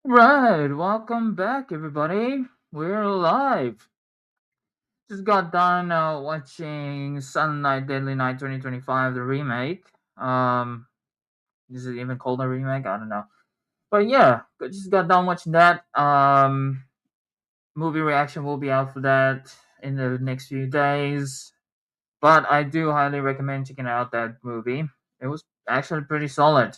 Right, welcome back, everybody. We're live. Just got done watching Silent Night, Deadly Night 2025, the remake. Um, is it even called a remake? I don't know. But yeah, just got done watching that. Movie reaction will be out for that in the next few days. But I do highly recommend checking out that movie. It was actually pretty solid.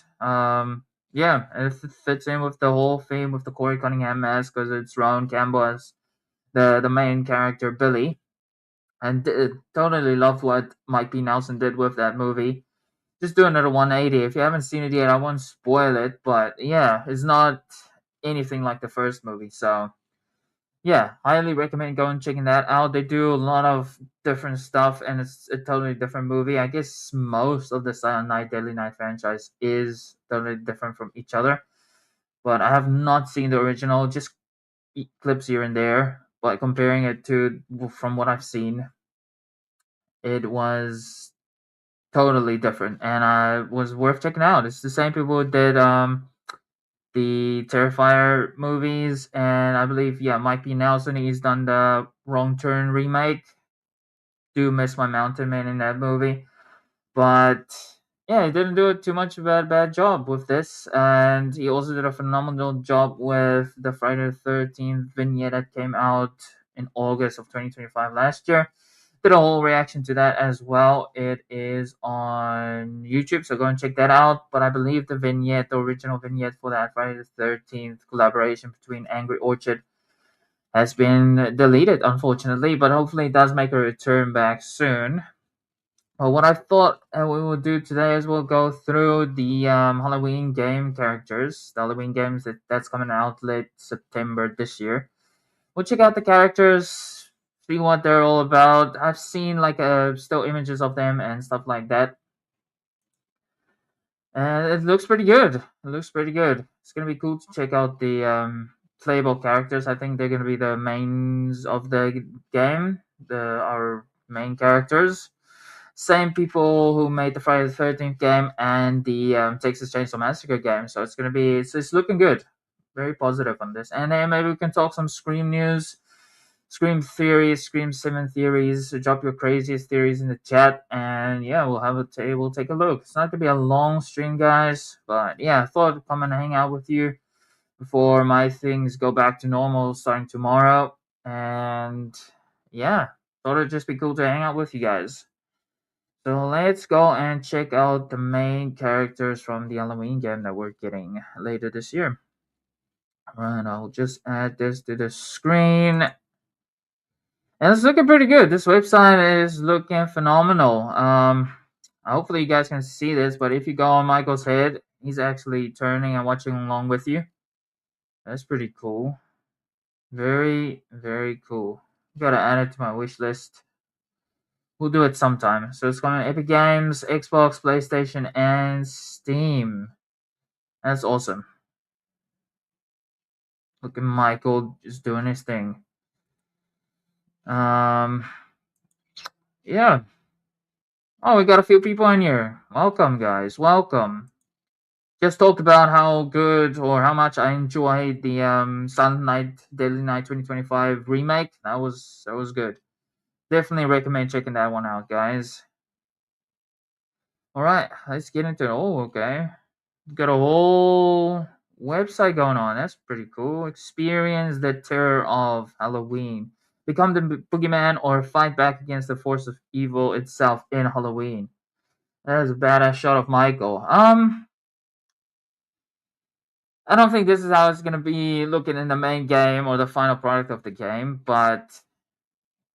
Yeah, it fits in with the whole theme with the Corey Cunningham mask because it's Ron Campbell as the main character Billy, and totally loved what Mike B. Nelson did with that movie. Just do another 180. If you haven't seen it yet, I won't spoil it, but yeah, it's not anything like the first movie. So yeah, highly recommend going checking that out. They do a lot of different stuff, and it's a totally different movie. I guess most of the Silent Night, Deadly Night franchise is totally different from each other, but I have not seen the original. Just clips here and there, but comparing it to from what I've seen, it was totally different, and was worth checking out. It's the same people who did the Terrifier movies, and I believe Mike B. Nelson. He's done the Wrong Turn remake. Do miss my Mountain Man in that movie, but yeah, he didn't do it too much of a bad job with this, and he also did a phenomenal job with the Friday the 13th vignette that came out in August of 2025 last year. Did a whole reaction to that as well. It is on YouTube, so go and check that out. But I believe the original vignette for that Friday the 13th collaboration between Angry Orchard has been deleted, unfortunately, but hopefully it does make a return back soon. Well, what I thought we will do today is we'll go through the Halloween game characters, the Halloween games that's coming out late September this year. We'll check out the characters, see what they're all about. I've seen like still images of them and stuff like that, and it looks pretty good. It looks pretty good. It's gonna be cool to check out the playable characters. I think they're gonna be the mains of the game, our main characters. Same people who made the Friday the 13th game and the Texas Chainsaw Massacre game. So it's looking good. Very positive on this. And then maybe we can talk some Scream news, Scream theories, Scream 7 theories. Drop your craziest theories in the chat. And yeah, we'll take a look. It's not going to be a long stream, guys. But yeah, I thought I'd come and hang out with you before my things go back to normal starting tomorrow. And yeah, thought it'd just be cool to hang out with you guys. So let's go and check out the main characters from the Halloween game that we're getting later this year. Alright, I'll just add this to the screen. And it's looking pretty good. This website is looking phenomenal. Hopefully you guys can see this, but if you go on Michael's head, he's actually turning and watching along with you. That's pretty cool. Very, very cool. Gotta add it to my wish list. We'll do it sometime. So it's coming Epic Games, Xbox, PlayStation, and Steam. That's awesome. Look at Michael just doing his thing. Um, yeah. Oh, we got a few people in here. Welcome, guys. Welcome. Just talked about how good or how much I enjoyed the Silent Night, Deadly Night 2025 remake. That was good. Definitely recommend checking that one out, guys. All right, let's get into it. Oh, okay. Got a whole website going on. That's pretty cool. Experience the terror of Halloween. Become the boogeyman or fight back against the force of evil itself in Halloween. That is a badass shot of Michael. I don't think this is how it's gonna be looking in the main game or the final product of the game, but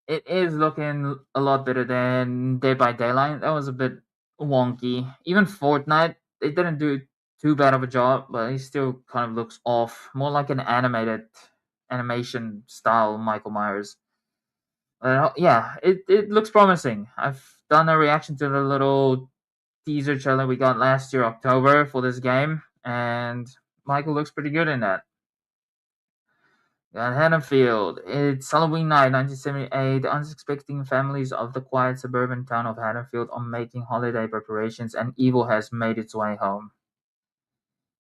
it is looking a lot better than Dead by Daylight. That was a bit wonky. Even Fortnite, they didn't do too bad of a job, but he still kind of looks off. More like an animated animation style Michael Myers. Yeah, it looks promising. I've done a reaction to the little teaser trailer we got last year, October, for this game, and Michael looks pretty good in that. Got Haddonfield. It's Halloween night, 1978. The unsuspecting families of the quiet suburban town of Haddonfield are making holiday preparations, and evil has made its way home.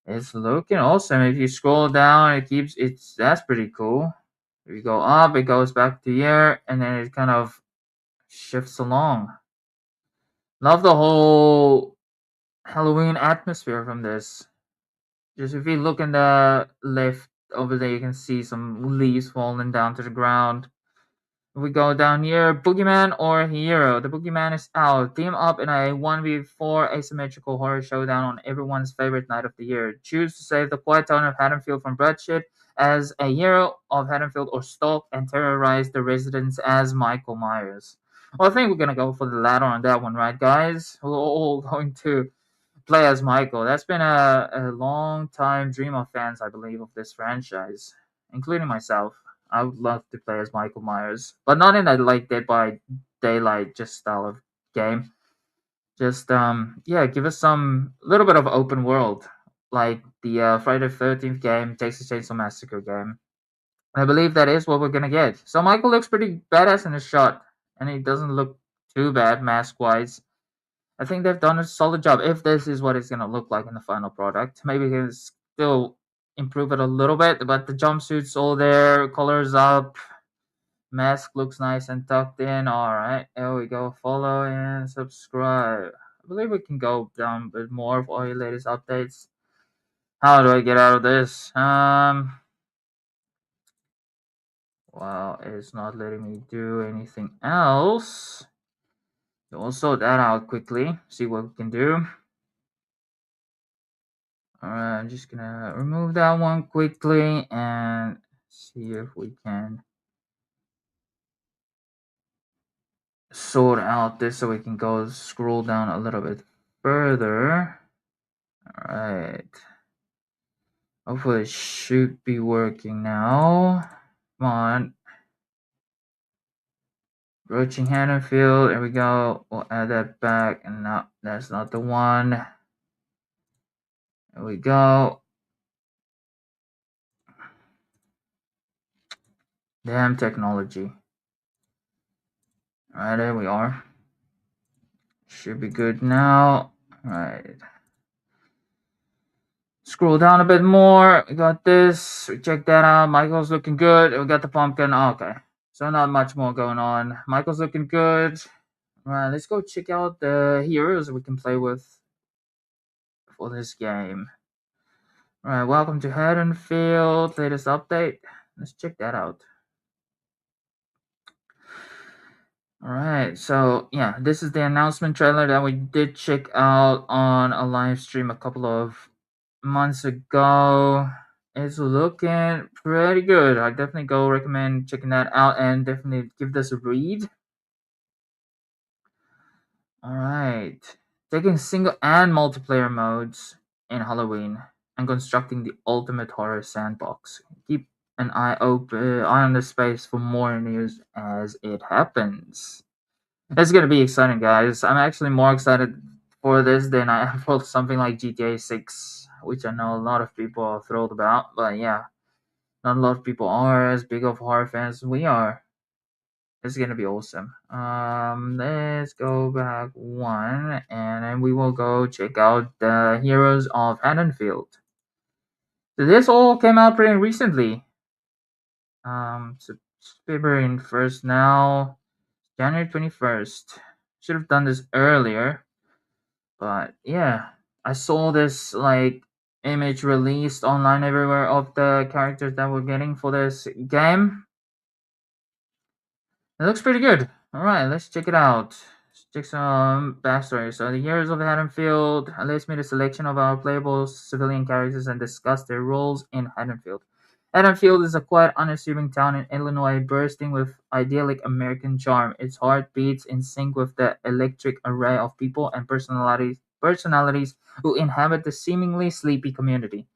It's looking awesome. If you scroll down, that's pretty cool. If you go up, it goes back to here, and then it kind of shifts along. Love the whole Halloween atmosphere from this. Just if you look in the left over there, you can see some leaves falling down to the ground. We go down here, Boogeyman or Hero. The Boogeyman is out. Team up in a 1v4 asymmetrical horror showdown on everyone's favorite night of the year. Choose to save the quiet town of Haddonfield from bloodshed as a hero of Haddonfield, or stalk and terrorize the residents as Michael Myers. Well, I think we're gonna go for the latter on that one, right, guys? We're all going to play as Michael. That's been a long time dream of fans, I believe, of this franchise, including myself. I would love to play as Michael Myers, but not in a like Dead by Daylight just style of game. Just yeah, give us some little bit of open world, like the Friday the 13th game, Texas Chainsaw Massacre game. I believe that is what we're gonna get. So Michael looks pretty badass in the shot, and he doesn't look too bad mask wise. I think they've done a solid job. If this is what it's gonna look like in the final product, maybe we can still improve it a little bit. But the jumpsuits all there, colors up, mask looks nice and tucked in. All right, there we go. Follow and subscribe. I believe we can go down with more of all your latest updates. How do I get out of this? Well, it's not letting me do anything else. So we'll sort that out quickly. See what we can do. Alright, I'm just gonna remove that one quickly and see if we can sort out this so we can go scroll down a little bit further. Alright. Hopefully it should be working now. Come on. Approaching Haddonfield. There we go. We'll add that back. And no, that's not the one. There we go. Damn technology. Alright, there we are. Should be good now. Alright. Scroll down a bit more. We got this. We check that out. Michael's looking good. We got the pumpkin. Oh, okay. So not much more going on. Michael's looking good. Alright, let's go check out the heroes we can play with for this game. Alright, welcome to Haddonfield. Latest update. Let's check that out. Alright, so yeah, this is the announcement trailer that we did check out on a live stream a couple of months ago. It's looking pretty good. I definitely go recommend checking that out and definitely give this a read. Alright. Taking single and multiplayer modes in Halloween and constructing the ultimate horror sandbox. Keep an eye on the space for more news as it happens. It's gonna be exciting, guys. I'm actually more excited for this than I am for something like GTA 6, which I know a lot of people are thrilled about. But yeah, not a lot of people are as big of horror fans as we are. It's gonna be awesome. Let's go back one, and then we will go check out the Heroes of Haddonfield. So this all came out pretty recently. So February 1st now, January 21st. Should have done this earlier, but yeah, I saw this like image released online everywhere of the characters that we're getting for this game. It looks pretty good. Alright, let's check it out. Let's check some backstory. So, the Heroes of Haddonfield lets me the selection of our playable civilian characters and discuss their roles in Haddonfield. Haddonfield is a quiet, unassuming town in Illinois bursting with idyllic American charm. Its heart beats in sync with the electric array of people and personalities who inhabit the seemingly sleepy community.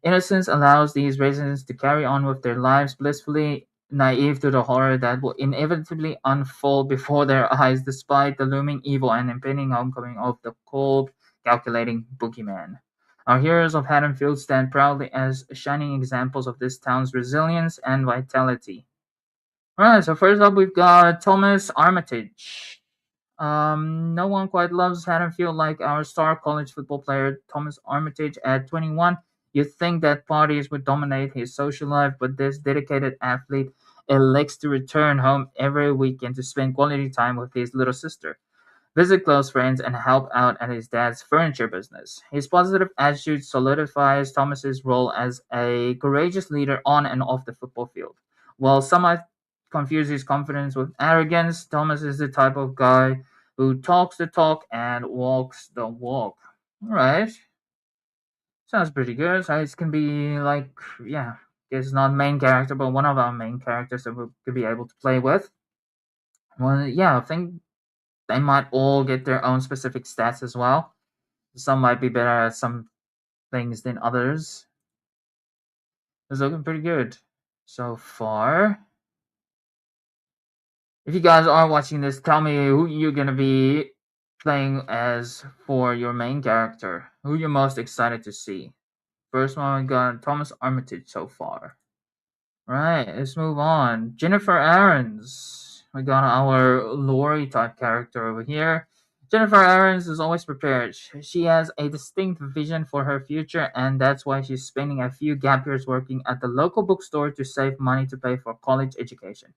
Innocence allows these residents to carry on with their lives blissfully naive to the horror that will inevitably unfold before their eyes despite the looming evil and impending homecoming of the cold, calculating boogeyman. Our heroes of Haddonfield stand proudly as shining examples of this town's resilience and vitality. Alright, so first up we've got Thomas Armitage. No one quite loves Haddonfield like our star college football player Thomas Armitage. At 21, You'd think that parties would dominate his social life, but this dedicated athlete elects to return home every weekend to spend quality time with his little sister, visit close friends, and help out at his dad's furniture business. His positive attitude solidifies Thomas's role as a courageous leader on and off the football field. While some might confuse his confidence with arrogance, Thomas is the type of guy who talks the talk and walks the walk. All right, sounds pretty good. So it can be like, yeah, it's not main character, but one of our main characters that we could be able to play with. Well, yeah, I think they might all get their own specific stats as well. Some might be better at some things than others. It's looking pretty good so far. If you guys are watching this, tell me who you're gonna be playing as for your main character. Who you're most excited to see. First one we got Thomas Armitage so far. Right, let's move on. Jennifer Aarons. We got our Lori type character over here. Jennifer Aarons is always prepared. She has a distinct vision for her future, and that's why she's spending a few gap years working at the local bookstore to save money to pay for college education.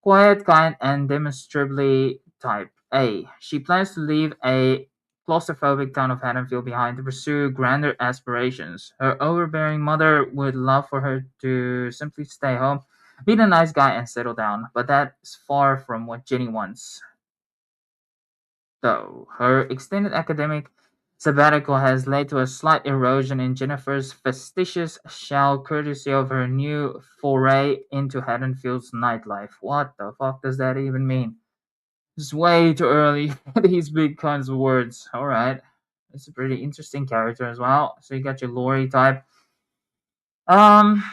Quiet, kind, and demonstrably type A. She plans to leave a claustrophobic town of Haddonfield behind to pursue grander aspirations. Her overbearing mother would love for her to simply stay home, be the nice guy, and settle down, but that's far from what Jenny wants. Though her extended academic sabbatical has led to a slight erosion in Jennifer's fastidious shell courtesy of her new foray into Haddonfield's nightlife. What the fuck does that even mean? It's way too early for these big kinds of words. Alright. It's a pretty interesting character as well. So you got your Lori type. Um,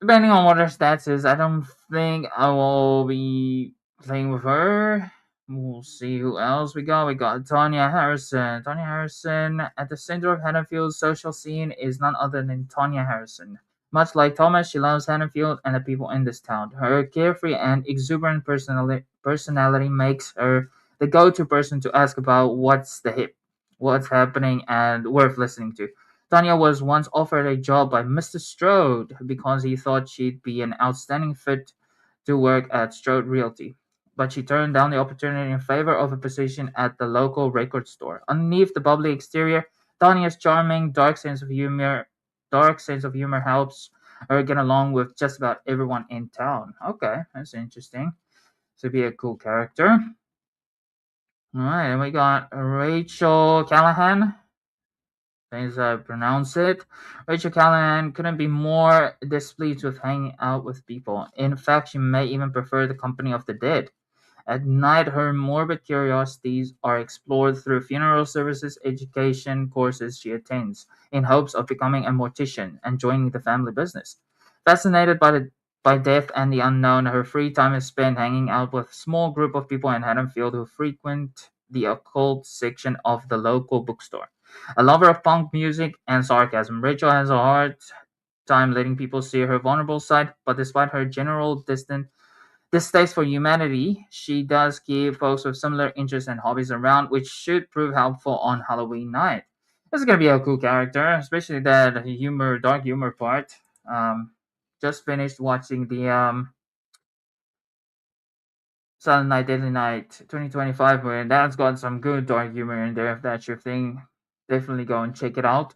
Depending on what her stats is, I don't think I will be playing with her. We'll see who else we got. We got Tanya Harrison. Tanya Harrison at the center of Haddonfield's social scene is none other than Tanya Harrison. Much like Thomas, she loves Haddonfield and the people in this town. Her carefree and exuberant personality makes her the go-to person to ask about what's the hip, what's happening, and worth listening to. Tanya was once offered a job by Mr. Strode because he thought she'd be an outstanding fit to work at Strode Realty, but she turned down the opportunity in favor of a position at the local record store. Underneath the bubbly exterior, Tanya's charming, dark sense of humor helps her get along with just about everyone in town. Okay, that's interesting. So be a cool character. All right, and we got Rachel Callahan. As I pronounce it. Rachel Callahan couldn't be more displeased with hanging out with people. In fact, she may even prefer the company of the dead. At night, her morbid curiosities are explored through funeral services, education courses she attends, in hopes of becoming a mortician and joining the family business. Fascinated by death and the unknown, her free time is spent hanging out with a small group of people in Haddonfield who frequent the occult section of the local bookstore. A lover of punk music and sarcasm, Rachel has a hard time letting people see her vulnerable side, but despite her general distaste for humanity, she does keep folks with similar interests and hobbies around, which should prove helpful on Halloween night. This is gonna be a cool character, especially that dark humor part. Um, just finished watching the Silent Night, Deadly Night 2025 movie, and that's got some good dark humor in there. If that's your thing, definitely go and check it out.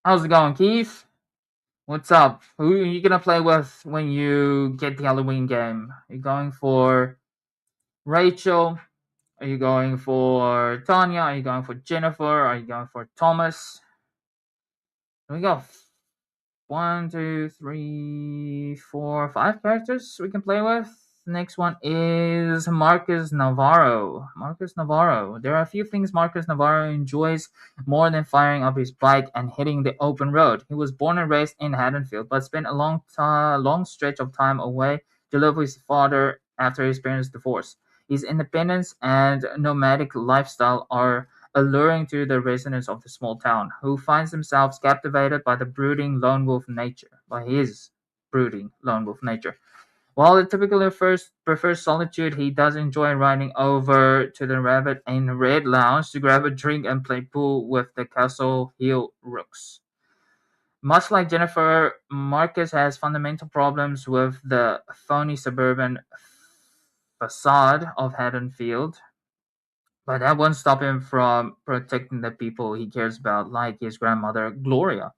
How's it going, Keith? What's up? Who are you gonna play with when you get the Halloween game? Are you going for Rachel? Are you going for Tanya? Are you going for Jennifer? Are you going for Thomas? We got one, two, three, four, five characters we can play with. The next one is Marcus Navarro. Marcus Navarro. There are a few things Marcus Navarro enjoys more than firing up his bike and hitting the open road. He was born and raised in Haddonfield, but spent a long stretch of time away to live with his father after his parents' divorce. His independence and nomadic lifestyle are alluring to the residents of the small town, who finds themselves captivated by the brooding lone wolf nature, by his brooding lone wolf nature. While he typically first prefers solitude, he does enjoy riding over to the Rabbit in Red Lounge to grab a drink and play pool with the Castle Hill Rooks. Much like Jennifer, Marcus has fundamental problems with the phony suburban facade of Haddonfield, but that won't stop him from protecting the people he cares about, like his grandmother, Gloria.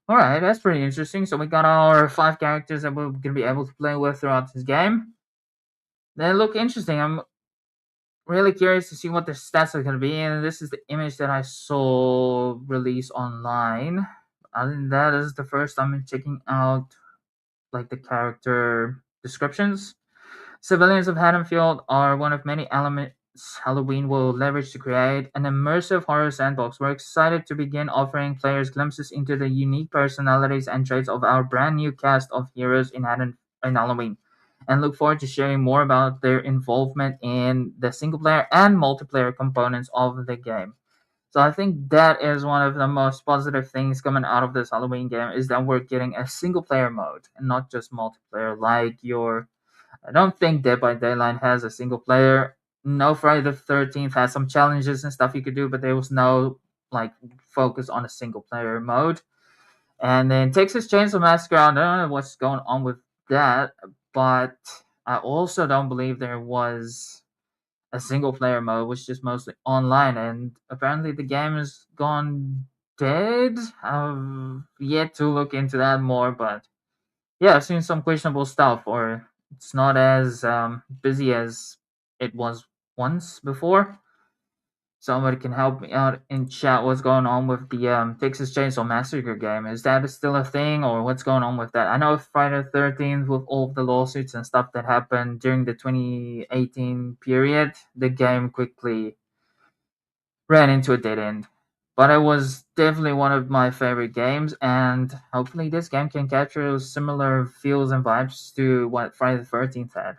All right, that's pretty interesting. So we got our 5 characters that we're gonna be able to play with throughout this game. They look interesting. I'm really curious to see what the stats are gonna be, and this is the image that I saw released online. Other than that, this is the first time I'm checking out like the character descriptions. Civilians of Haddonfield are one of many elements Halloween will leverage to create an immersive horror sandbox. We're excited to begin offering players glimpses into the unique personalities and traits of our brand new cast of heroes in Halloween, and look forward to sharing more about their involvement in the single player and multiplayer components of the game. So I think that is one of the most positive things coming out of this Halloween game is that we're getting a single player mode and not just multiplayer like your I don't think Dead by Daylight has a single player. No, Friday the 13th has some challenges and stuff you could do, but there was no like focus on a single player mode. And then Texas Chainsaw Massacre, I don't know what's going on with that, but I also don't believe there was a single player mode, which is mostly online. And apparently the game has gone dead. I've yet to look into that more, but yeah, I've seen some questionable stuff, or it's not as busy as it was once before. Somebody can help me out in chat. What's going on with the Texas Chainsaw Massacre game? Is that still a thing, or what's going on with that? I know Friday the 13th, with all of the lawsuits and stuff that happened during the 2018 period, the game quickly ran into a dead end. But it was definitely one of my favorite games, and hopefully this game can capture similar feels and vibes to what Friday the 13th had.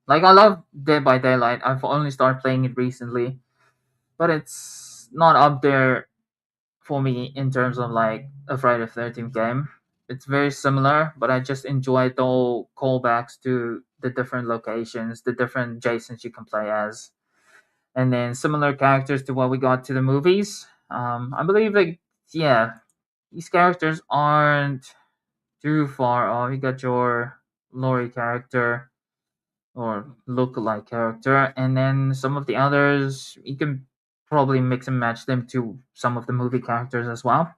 Like, I love Dead by Daylight. I've only started playing it recently, but it's not up there for me in terms of like a Friday the 13th game. It's very similar, but I just enjoy the whole callbacks to the different locations, the different Jasons you can play as, and then similar characters to what we got to the movies. I believe like yeah, these characters aren't too far off. You got your Lori character or look-alike character, and then some of the others you can probably mix and match them to some of the movie characters as well.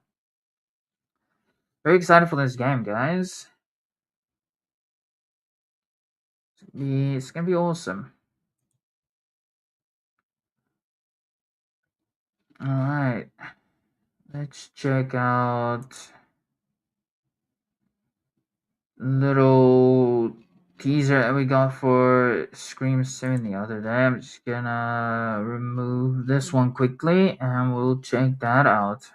Very excited for this game, guys. It's gonna be awesome. All right, let's check out little teaser that we got for Scream 7 the other day. I'm just gonna remove this one quickly and we'll check that out.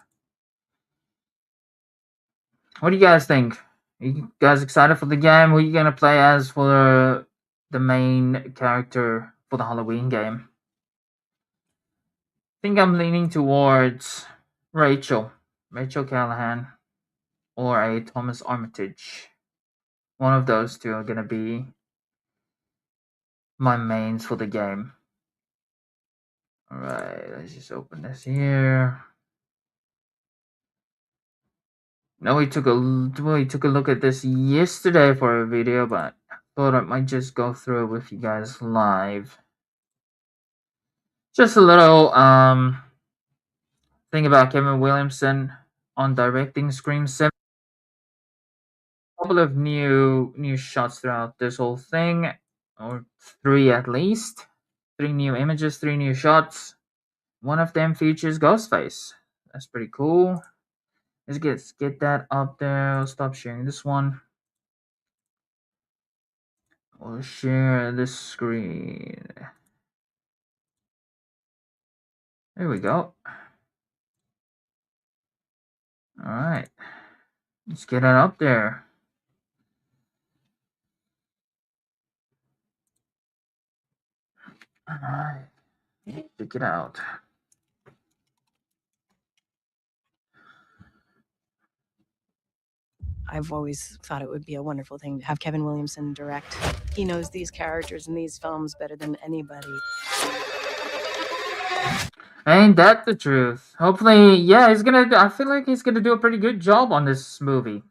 What do you guys think? Are you guys excited for the game? Who are you gonna play as for the main character for the Halloween game? I think I'm leaning towards Rachel. Rachel Callahan or a Thomas Armitage. One of those two are gonna be my mains for the game. All right, let's just open this here. No, we took a look at this yesterday for a video, but I thought I might just go through it with you guys live. Just a little thing about Kevin Williamson on directing Scream 7. A couple of new shots throughout this whole thing, or 3 at least. 3 new images, 3 new shots. One of them features Ghostface. That's pretty cool. Let's get that up there. I'll stop sharing this one. We'll share this screen. There we go. Alright. Let's get it up there. Alright. Check it out. I've always thought it would be a wonderful thing to have Kevin Williamson direct. He knows these characters and these films better than anybody. Ain't that the truth? Hopefully, yeah, he's gonna. I feel like he's gonna do a pretty good job on this movie.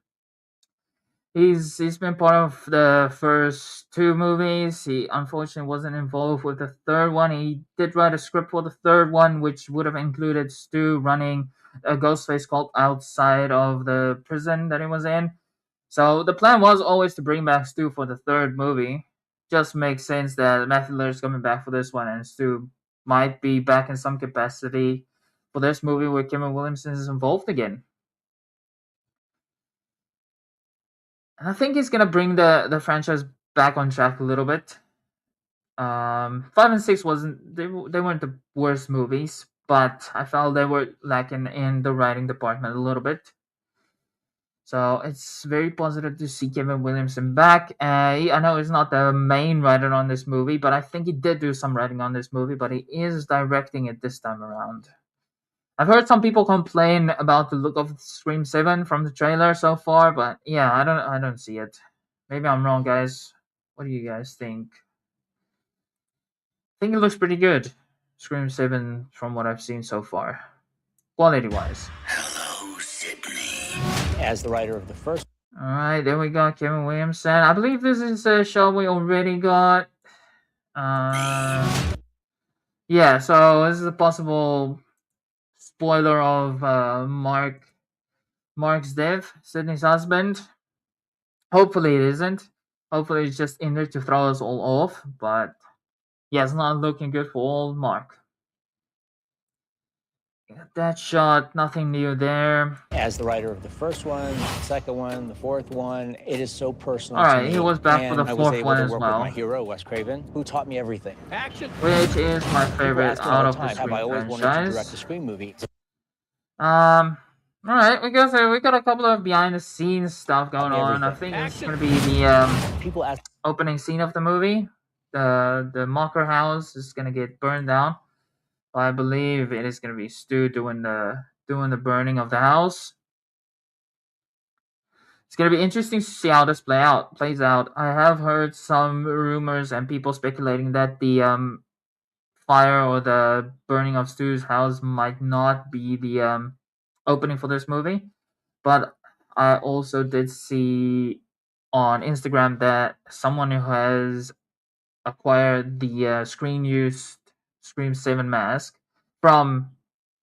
He's been part of the first two movies. He unfortunately wasn't involved with the third one. He did write a script for the third one, which would have included Stu running a Ghostface cult outside of the prison that he was in. So the plan was always to bring back Stu for the third movie. Just makes sense that Matthew Lillard's coming back for this one, and Stu might be back in some capacity for this movie where Kevin Williamson is involved again. And I think he's gonna bring the franchise back on track a little bit. 5 and 6 wasn't they weren't the worst movies, but I felt they were lacking in the writing department a little bit. So it's very positive to see Kevin Williamson back. I know he's not the main writer on this movie, but I think he did do some writing on this movie. But he is directing it this time around. I've heard some people complain about the look of Scream 7 from the trailer so far, but yeah, I don't see it. Maybe I'm wrong, guys. What do you guys think? I think it looks pretty good. Scream 7 from what I've seen so far. Quality wise. Hello, Sydney. As the writer of the first. Alright, there we go, Kevin Williamson. I believe this is a show we already got. Yeah, so this is a possible spoiler of Mark's death, Sydney's husband. Hopefully it isn't. Hopefully it's just in there to throw us all off. But yeah, it's not looking good for old Mark. Got that shot, nothing new there. As the writer of the first one, the second one, the fourth one, it is so personal. All to right, me, he was back for and the I was fourth able one to as work well. with my hero, Wes Craven, who taught me everything. Action. Which is my People favorite ask me all out the of the time, have I Scream always wanted to direct a franchise. Scream movie? All right, we got a couple of behind the scenes stuff going on. I think it's gonna be the People ask. opening scene of the movie. The Mocker house is gonna get burned down. I believe it is gonna be Stu doing the burning of the house. It's gonna be interesting to see how this plays out. I have heard some rumors and people speculating that the fire or the burning of Stu's house might not be the opening for this movie. But I also did see on Instagram that someone who has acquired the screen used Scream 7 mask from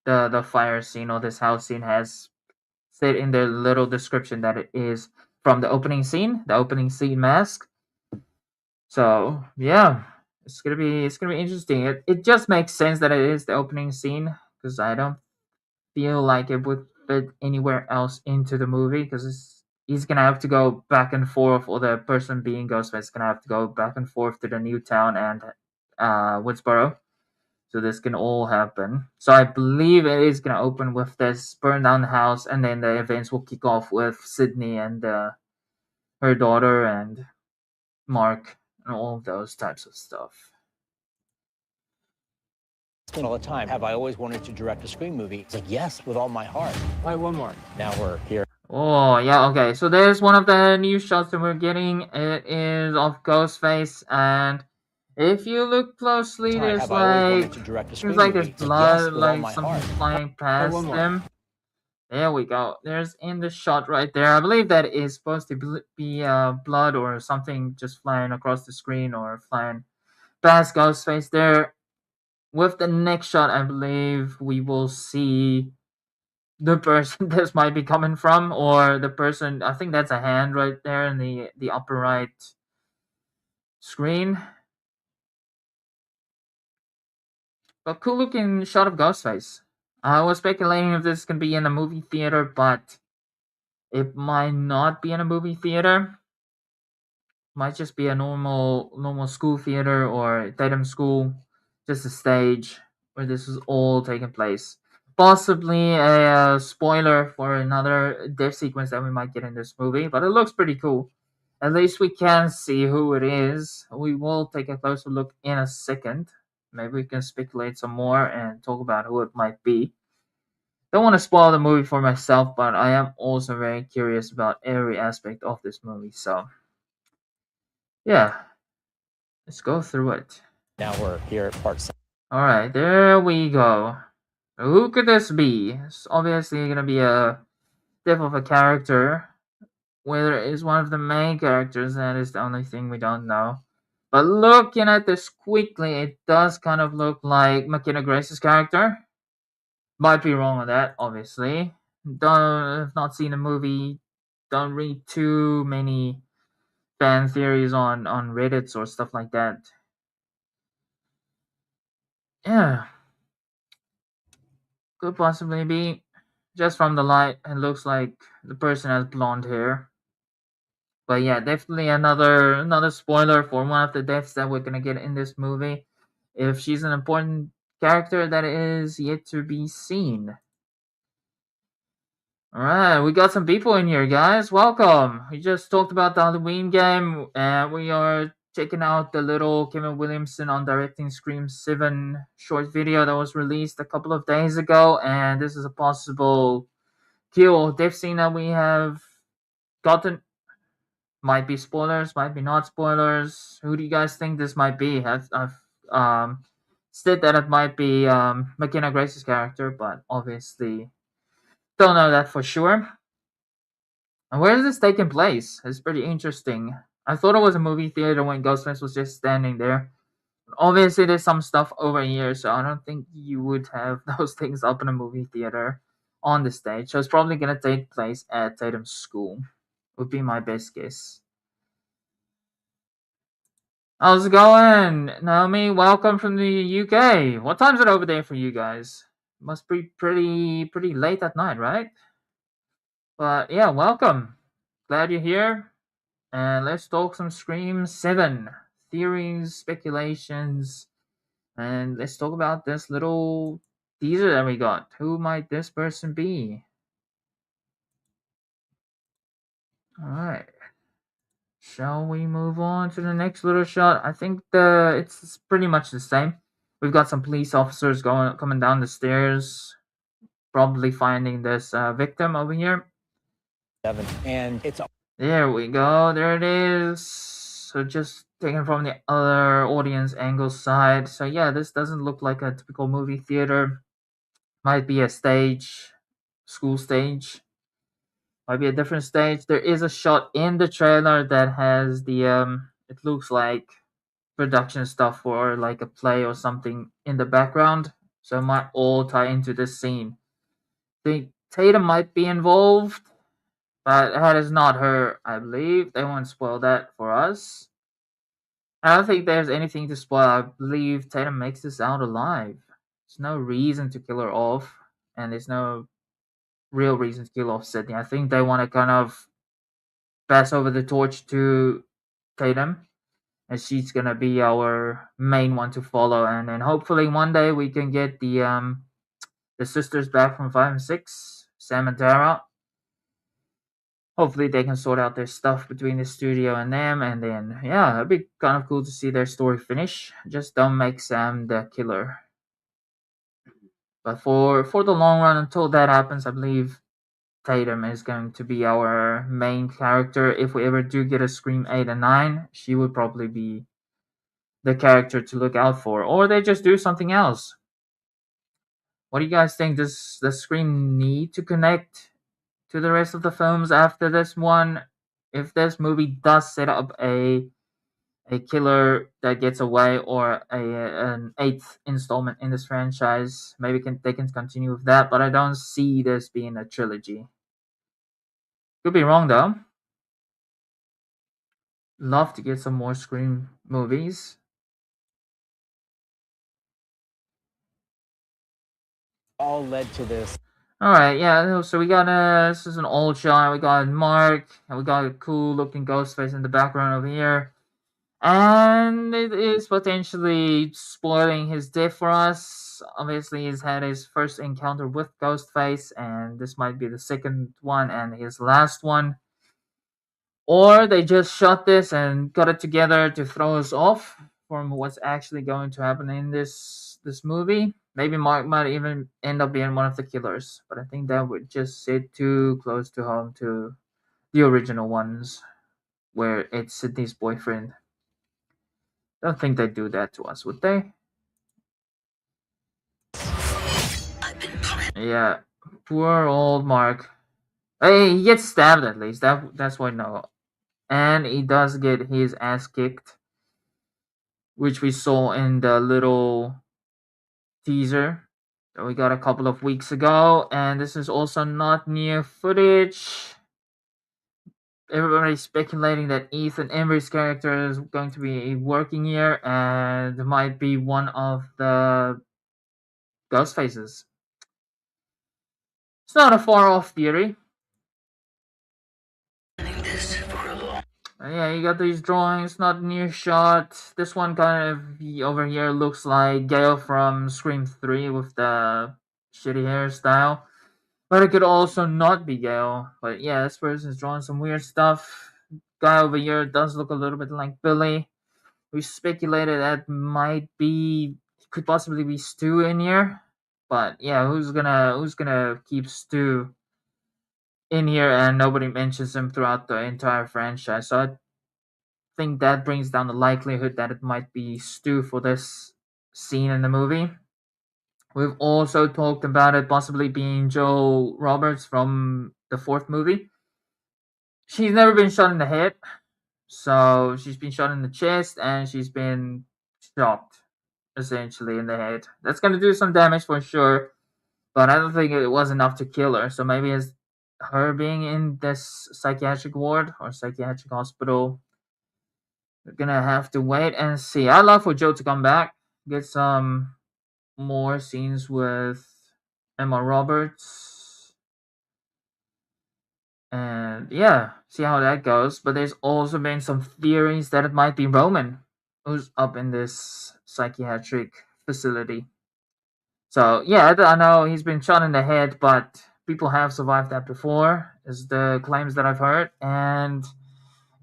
the fire scene or this house scene has said in their little description that it is from the opening scene mask. So yeah, it's gonna be interesting. It just makes sense that it is the opening scene because I don't feel like it would fit anywhere else into the movie because he's gonna have to go back and forth, or the person being Ghostface is gonna have to go back and forth to the new town and Woodsboro. So this can all happen. So I believe it is gonna open with this burn down house, and then the events will kick off with Sydney and her daughter and Mark and all of those types of stuff. All the time, have I always wanted to direct a Scream movie? It's like, yes, with all my heart. All right, one more. Now we're here. Oh, yeah, okay. So there's one of the new shots that we're getting. It is of Ghostface, and if you look closely, there's have I always like wanted to direct a seems Scream like movie? there's It's like, yes, blood, with all like my something heart. flying past one more. them. There we go. There's in the shot right there. I believe that is supposed to be blood or something just flying across the screen or flying past Ghostface there. With the next shot, I believe we will see the person this might be coming from, or the person. I think that's a hand right there in the upper right screen. But cool looking shot of Ghostface. I was speculating if this can be in a movie theater, but it might not be in a movie theater. Might just be a normal school theater or Tatum School, just a stage where this is all taking place. Possibly a spoiler for another death sequence that we might get in this movie, but it looks pretty cool. At least we can see who it is. We will take a closer look in a second. Maybe we can speculate some more and talk about who it might be. Don't want to spoil the movie for myself, but I am also very curious about every aspect of this movie. So, yeah, let's go through it. Now we're here at part 7. All right, there we go. Who could this be? It's obviously gonna be a diff of a character. Whether it is one of the main characters, that is the only thing we don't know. But looking at this quickly, it does kind of look like McKenna Grace's character. Might be wrong on that, obviously. Don't have not seen the movie. Don't read too many fan theories on Reddit or stuff like that. Yeah, could possibly be. Just from the light, it looks like the person has blonde hair. But yeah, definitely another spoiler for one of the deaths that we're gonna get in this movie. If she's an important character that is yet to be seen. Alright, we got some people in here, guys. Welcome. We just talked about the Halloween game, and we are checking out the little Kevin Williamson on directing Scream 7 short video that was released a couple of days ago, and this is a possible kill death scene that we have gotten. Might be spoilers, might be not spoilers. Who do you guys think this might be? I've said that it might be McKenna Grace's character, but obviously don't know that for sure. And where is this taking place? It's pretty interesting. I thought it was a movie theater when Ghostface was just standing there. Obviously, there's some stuff over here, so I don't think you would have those things up in a movie theater on the stage. So it's probably gonna take place at Tatum's school. Would be my best guess. How's it going, Naomi? Welcome from the UK. What time is it over there for you guys? Must be pretty late at night, right? But yeah, welcome. Glad you're here. And let's talk some Scream 7 theories, speculations, and let's talk about this little teaser that we got. Who might this person be? Alright. Shall we move on to the next little shot? I think it's pretty much the same. We've got some police officers coming down the stairs, probably finding this victim over here. And it's There we go. There it is. So just taken from the other audience angle side. So yeah, this doesn't look like a typical movie theater. Might be a stage, school stage. Might be a different stage. There is a shot in the trailer that has the it looks like production stuff for like a play or something in the background. So it might all tie into this scene. The Tatum might be involved, but that is not her, I believe. They won't spoil that for us. I don't think there's anything to spoil. I believe Tatum makes this out alive. There's no reason to kill her off, and there's no real reason to kill off Sydney. I think they want to kind of pass over the torch to Tatum, and she's gonna be our main one to follow. And then hopefully one day we can get the sisters back from 5 and 6, Sam and Tara. Hopefully they can sort out their stuff between the studio and them, and then yeah, it'd be kind of cool to see their story finish. Just don't make Sam the killer. But for the long run, until that happens, I believe Tatum is going to be our main character. If we ever do get a Scream 8 and 9, she would probably be the character to look out for, or they just do something else. What do you guys think? Does the Scream need to connect to the rest of the films after this one? If this movie does set up a killer that gets away, or an eighth installment in this franchise, maybe they can continue with that. But I don't see this being a trilogy. Could be wrong though. Love to get some more Scream movies. all led to this. All right, yeah. So we got this is an old shot. We got Mark, and we got a cool looking Ghostface in the background over here, and it is potentially spoiling his death for us. Obviously, he's had his first encounter with Ghostface, and this might be the second one and his last one. Or they just shot this and got it together to throw us off from what's actually going to happen in this movie. Maybe Mark might even end up being one of the killers, but I think that would just sit too close to home to the original ones, where it's Sydney's boyfriend. Don't think they'd do that to us, would they? I've been Yeah, poor old Mark. Hey, he gets stabbed at least. That's what I know. And he does get his ass kicked, which we saw in the little teaser that we got a couple of weeks ago. And this is also not new footage. Everybody's speculating that Ethan Embry's character is going to be working here and might be one of the ghost faces. It's not a far off theory. Yeah, you got these drawings, not near shot. This one kind of over here looks like Gale from Scream 3 with the shitty hairstyle. But it could also not be Gale. But yeah, this person's drawing some weird stuff. Guy over here does look a little bit like Billy. We speculated that might be, could possibly be Stu in here. But yeah, who's gonna keep Stu in here and nobody mentions him throughout the entire franchise? So I think that brings down the likelihood that it might be Stu for this scene in the movie. We've also talked about it possibly being Joe Roberts from the fourth movie. She's never been shot in the head, so she's been shot in the chest and she's been shot essentially in the head. That's gonna do some damage for sure, but I don't think it was enough to kill her. So maybe it's her being in this psychiatric ward or psychiatric hospital. We're gonna have to wait and see. I'd love for Joe to come back, get some more scenes with Emma Roberts, and yeah, see how that goes. But there's also been some theories that it might be Roman who's up in this psychiatric facility. So yeah, I know he's been shot in the head, but people have survived that before, is the claims that I've heard. And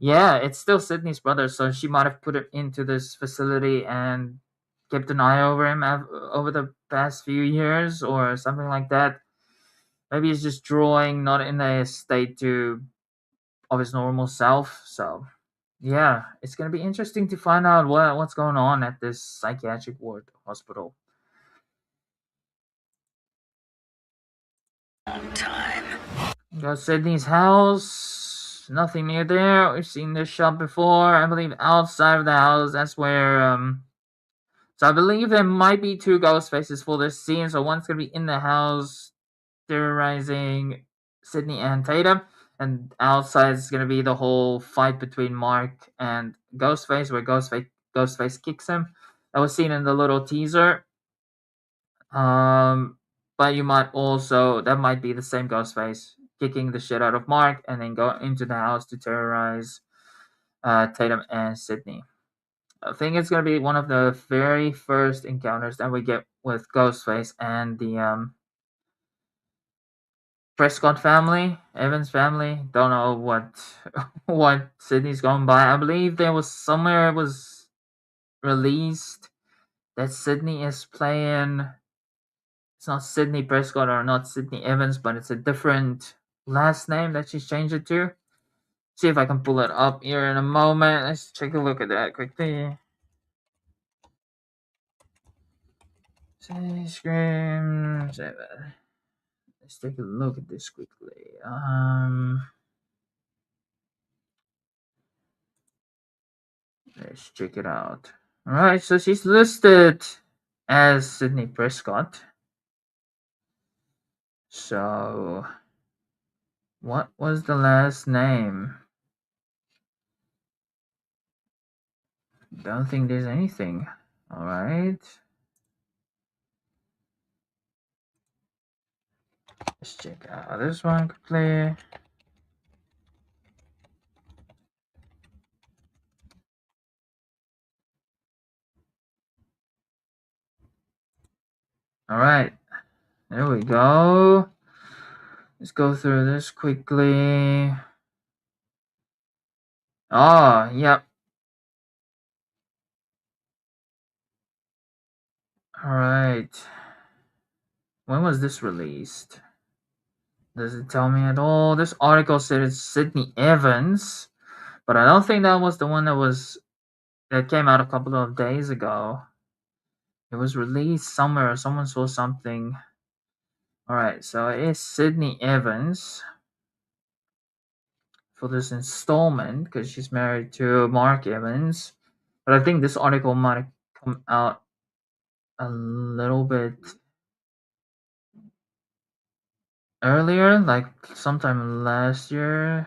yeah, it's still Sydney's brother, so she might have put him into this facility and kept an eye over him over the past few years or something like that. Maybe he's just drawing, not in a state to of his normal self. So yeah, it's gonna be interesting to find out what's going on at this psychiatric ward hospital. Got Sydney's house. Nothing near there. We've seen this shop before. I believe outside of the house, that's where so I believe there might be two ghost faces for this scene. So one's gonna be in the house terrorizing Sydney and Tatum, and outside is gonna be the whole fight between Mark and Ghostface, where Ghostface kicks him. That was seen in the little teaser. But you might also, that might be the same Ghostface kicking the shit out of Mark and then go into the house to terrorize Tatum and Sydney. I think it's gonna be one of the very first encounters that we get with Ghostface and the Prescott family, Evans family. Don't know what what Sydney's going by. I believe there was somewhere it was released that Sydney is playing. It's not Sydney Prescott or not Sydney Evans, but it's a different last name that she's changed it to. See if I can pull it up here in a moment. Let's take a look at that quickly. Scream 7. Let's take a look at this quickly. Let's check it out. Alright, so she's listed as Sydney Prescott. So, what was the last name? Don't think there's anything. Alright. Let's check out this one quickly. Alright, there we go. Let's go through this quickly. Oh, yep. Alright. When was this released? Does it tell me at all? This article said it's Sydney Evans, but I don't think that was the one that came out a couple of days ago. It was released somewhere. Someone saw something Alright, so it is Sydney Evans for this installment because she's married to Mark Evans. But I think this article might have come out a little bit earlier, like sometime last year, at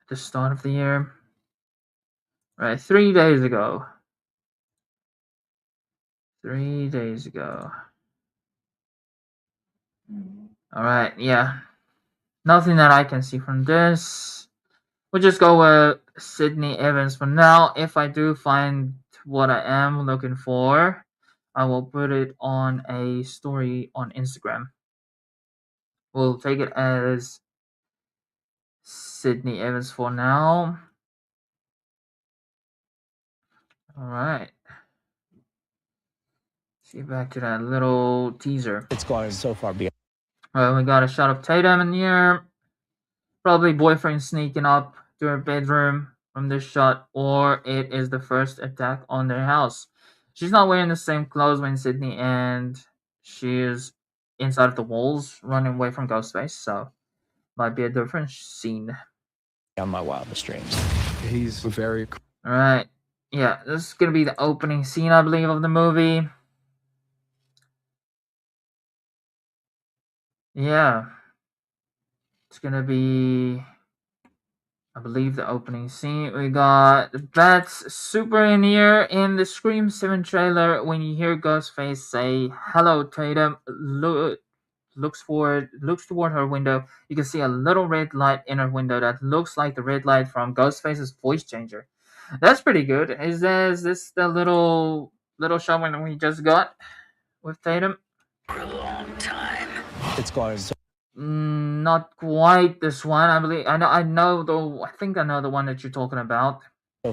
the start of the year. Right, 3 days ago. 3 days ago. Alright, yeah. Nothing that I can see from this. We'll just go with Sydney Evans for now. If I do find what I am looking for, I will put it on a story on Instagram. We'll take it as Sydney Evans for now. Alright. See back to that little teaser. It's gone so far beyond. Well, we got a shot of Tatum in here. Probably boyfriend sneaking up to her bedroom from this shot, or it is the first attack on their house. She's not wearing the same clothes when Sydney, and she is inside of the walls running away from Ghostface, so might be a different scene. On my wildest dreams. He's very... Alright. Yeah, this is gonna be the opening scene, I believe, of the movie. Yeah. It's gonna be, I believe, the opening scene. We got that's super in here in the Scream 7 trailer. When you hear Ghostface say, "Hello, Tatum," looks toward her window. You can see a little red light in her window that looks like the red light from Ghostface's voice changer. That's pretty good. Is this the little shot when we just got with Tatum? For a long time. It's gone so Not quite this one. I believe I know though. I think I know the one that you're talking about.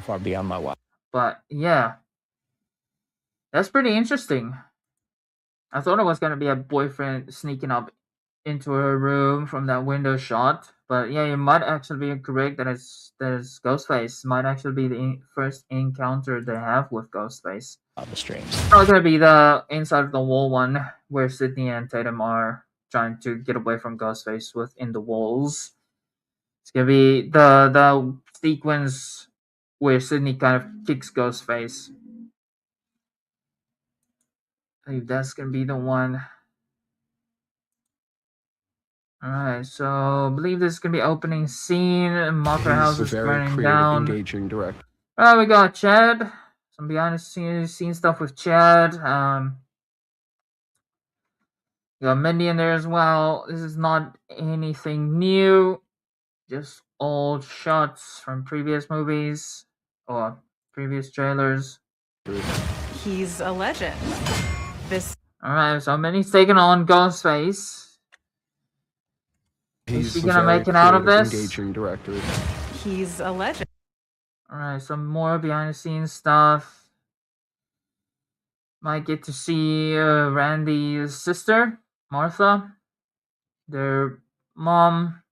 far beyond my wild. But yeah, that's pretty interesting. I thought it was gonna be a boyfriend sneaking up into her room from that window shot. But yeah, you might actually be correct that it's Ghostface. Might actually be the first encounter they have with Ghostface. Wildest dreams. It's not gonna be the inside of the wall one where Sydney and Tatum are trying to get away from Ghostface within the walls. It's gonna be the sequence where Sydney kind of kicks Ghostface. I believe that's gonna be the one. Alright, so I believe this is gonna be opening scene. Mocker House is burning down. engaging director. We got Chad. Some behind the scene stuff with Chad. We got Mindy in there as well. This is not anything new. Just old shots from previous movies or previous trailers. He's a legend. Alright, so Minnie's taking on Ghostface. Is she gonna make it out of this? Engaging director. He's a legend. Alright, some more behind the scenes stuff. Might get to see Randy's sister, Martha. Their mom.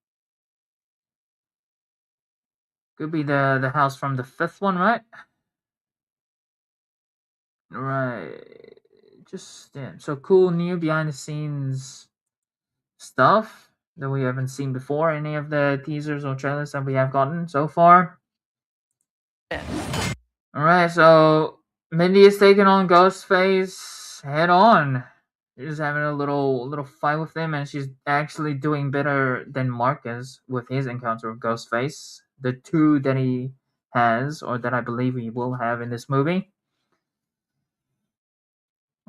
Could be the house from the fifth one, right? Right. Just yeah. So cool new behind the scenes stuff that we haven't seen before. Any of the teasers or trailers that we have gotten so far. Alright, so Mindy is taking on Ghostface head on. She's having a little fight with him, and she's actually doing better than Mark is with his encounter with Ghostface. The two that he has, or that I believe he will have in this movie.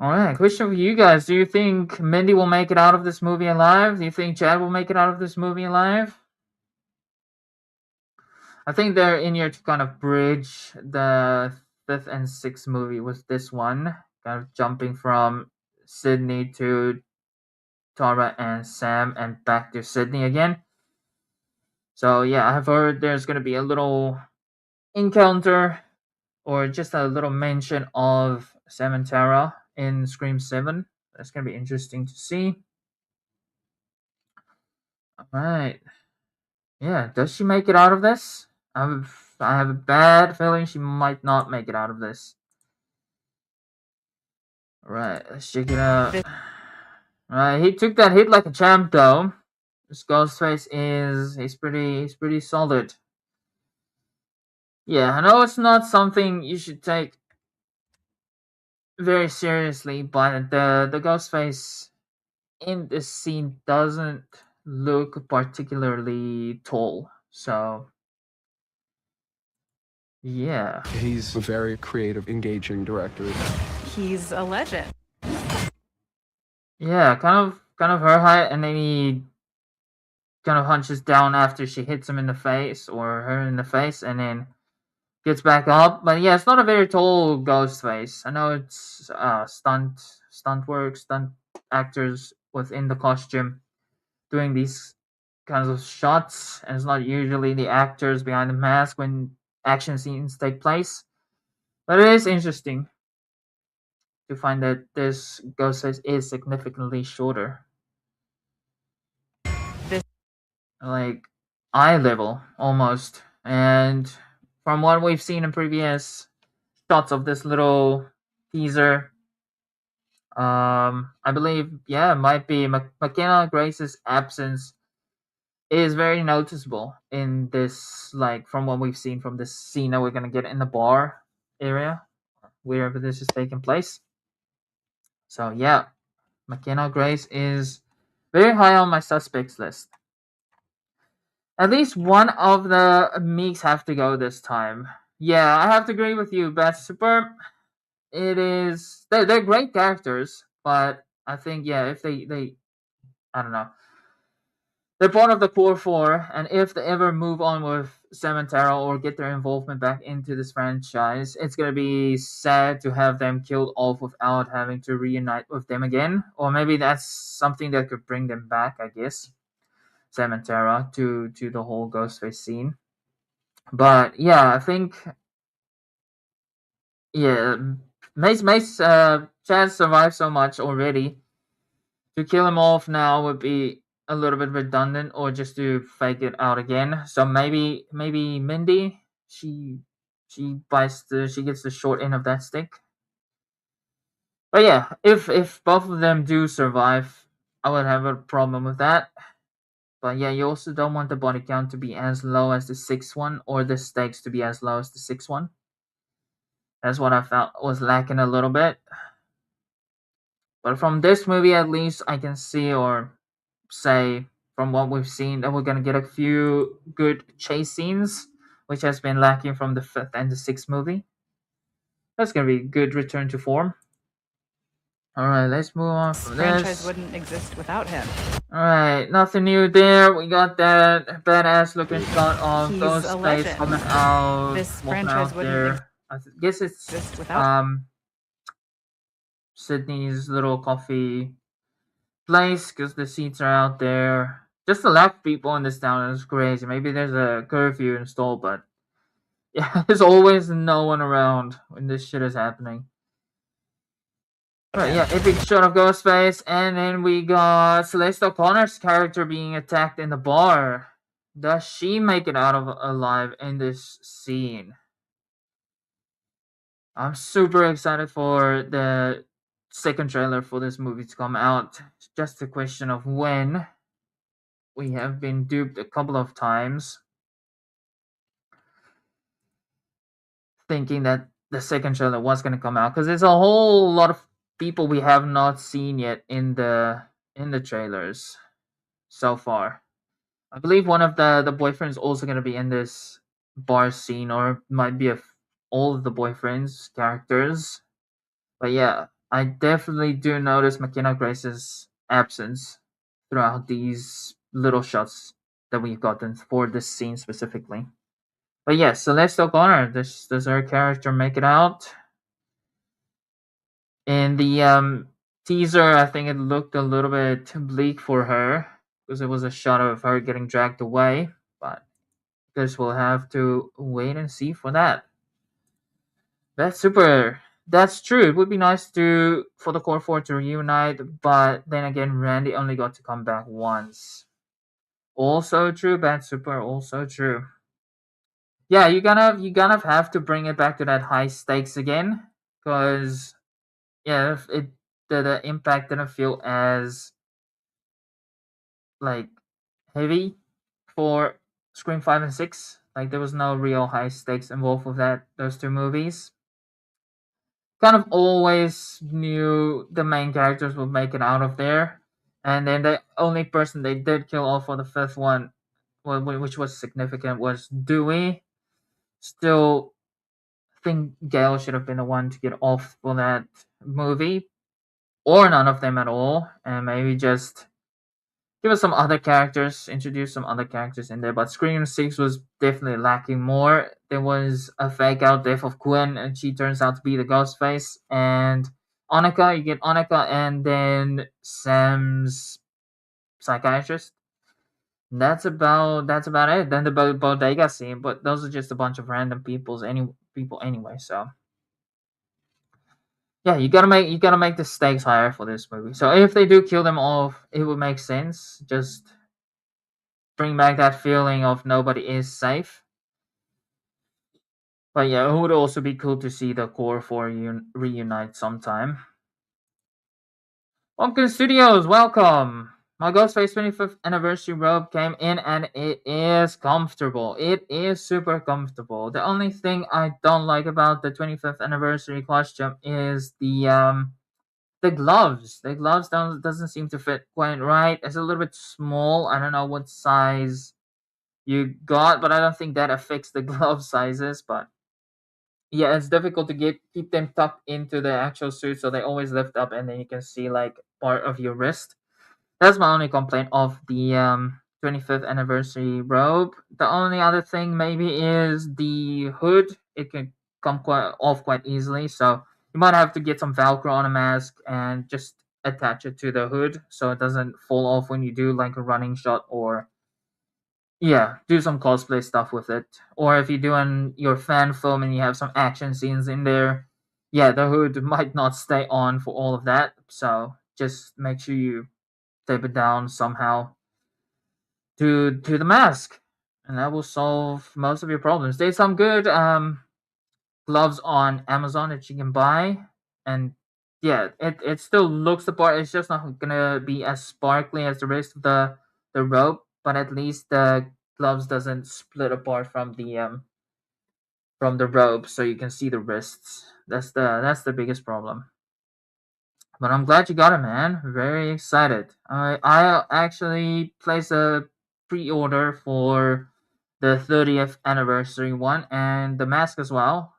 Alright, question for you guys. Do you think Mindy will make it out of this movie alive? Do you think Chad will make it out of this movie alive? I think they're in here to kind of bridge the fifth and sixth movie with this one. Kind of jumping from Sydney to Tara and Sam and back to Sydney again. So yeah, I've heard there's going to be a little encounter or just a little mention of Sam and Tara in Scream 7. That's going to be interesting to see. Alright. Yeah, does she make it out of this? I have a bad feeling she might not make it out of this. Alright, let's check it out. He took that hit like a champ, though. This Ghostface is pretty solid. Yeah, I know it's not something you should take very seriously, but the Ghostface in this scene doesn't look particularly tall. So yeah, He's a very creative, engaging director. He's a legend. yeah, kind of her height, and then he kind of hunches down after she hits him in the face or her in the face, and then gets back up. But yeah, it's not a very tall ghost face. I know it's stunt actors within the costume doing these kinds of shots, and it's not usually the actors behind the mask when action scenes take place. But it is interesting to find that this ghost face is significantly shorter. This- Like eye level almost. And from what we've seen in previous shots of this little teaser, I believe, yeah, it might be McKenna Grace's absence is very noticeable in this, like from what we've seen from this scene that we're gonna get in the bar area, wherever this is taking place. So yeah, McKenna Grace is very high on my suspects list. At least one of the Meeks have to go this time. Yeah, I have to agree with you, Bat Super. It is they're great characters, but I think yeah, if they I don't know. They're part of the core four, and if they ever move on with Samantara or get their involvement back into this franchise, it's gonna be sad to have them killed off without having to reunite with them again. Or maybe that's something that could bring them back, I guess. Samantara to the whole Ghostface scene. But yeah, I think yeah, Mace Chad survived so much already. To kill him off now would be a little bit redundant, or just to fake it out again. So maybe Mindy, she gets the short end of that stick. But yeah, if both of them do survive, I would have a problem with that. But yeah, you also don't want the body count to be as low as the sixth one, or the stakes to be as low as the sixth one. That's what I felt was lacking a little bit. But from this movie, at least, I can see or say from what we've seen that we're gonna get a few good chase scenes, which has been lacking from the fifth and the sixth movie. That's gonna be a good return to form. All right, let's move on This from franchise this. wouldn't exist without him. All right, nothing new there. We got that badass looking shot of He's those a space legend. coming out, This walking franchise out wouldn't there. Guess it's exist without Sydney's little coffee place because the seats are out there. Just the lack of people in this town is crazy. Maybe there's a curfew installed, but yeah, there's always no one around when this shit is happening. Right, yeah, epic shot of Ghostface, and then we got Celeste O'Connor's character being attacked in the bar. Does she make it out of alive in this scene? I'm super excited for the second trailer for this movie to come out. It's just a question of when. We have been duped a couple of times, thinking that the second trailer was going to come out because there's a whole lot of people we have not seen yet in the trailers so far. I believe one of the boyfriends also going to be in this bar scene, or might be all of the boyfriends characters. But yeah, I definitely do notice McKenna Grace's absence throughout these little shots that we've gotten for this scene specifically. But yeah, Celeste O'Connor, does her character make it out? In the teaser, I think it looked a little bit bleak for her because it was a shot of her getting dragged away. But I guess we'll have to wait and see for that. That's super. That's true. It would be nice to for the core four to reunite, but then again, Randy only got to come back once. Also true, Bad Super. Also true. Yeah, you gonna have to bring it back to that high stakes again, because yeah, if it the impact didn't feel as like heavy for Scream 5 and 6. Like there was no real high stakes involved with those two movies. Kind of always knew the main characters would make it out of there. And then the only person they did kill off for the fifth one, which was significant, was Dewey. Still think Gale should have been the one to get off for that movie, or none of them at all, and maybe just give us some other characters, introduce some other characters in there. But Scream 6 was definitely lacking more. There was a fake out death of Gwen, and she turns out to be the Ghostface. And Annika, you get Annika, and then Sam's psychiatrist. That's about it. Then the bodega scene, but those are just a bunch of random people anyway. So yeah, you gotta make the stakes higher for this movie. So if they do kill them off, it would make sense. Just bring back that feeling of nobody is safe. But yeah, it would also be cool to see the core four reunite sometime. Pumpkin Studios, welcome! My Ghostface 25th anniversary robe came in and it is comfortable. It is super comfortable. The only thing I don't like about the 25th anniversary costume is the gloves. The gloves doesn't seem to fit quite right. It's a little bit small. I don't know what size you got, but I don't think that affects the glove sizes. But yeah, it's difficult to keep them tucked into the actual suit, so they always lift up, and then you can see like part of your wrist. That's my only complaint of the 25th anniversary robe. The only other thing maybe is the hood. It can come quite easily, so you might have to get some Velcro on a mask and just attach it to the hood so it doesn't fall off when you do like a running shot, or yeah, do some cosplay stuff with it. Or if you're doing your fan film and you have some action scenes in there, yeah, the hood might not stay on for all of that. So just make sure you tape it down somehow to the mask, and that will solve most of your problems. There's some good gloves on Amazon that you can buy, and yeah, it still looks the part. It's just not gonna be as sparkly as the rest of the rope, but at least the gloves doesn't split apart from the rope, so you can see the wrists. That's the biggest problem. But I'm glad you got it, man. Very excited. I actually placed a pre-order for the 30th anniversary one and the mask as well.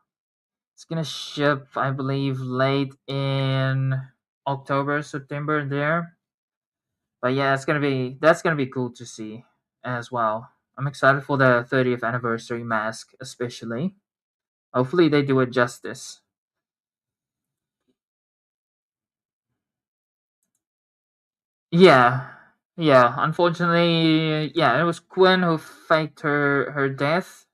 It's gonna ship, I believe, late in October, September there. But yeah, that's gonna be cool to see as well. I'm excited for the 30th anniversary mask, especially. Hopefully they do it justice. Yeah, yeah. Unfortunately, yeah, it was Gwen who faked her death,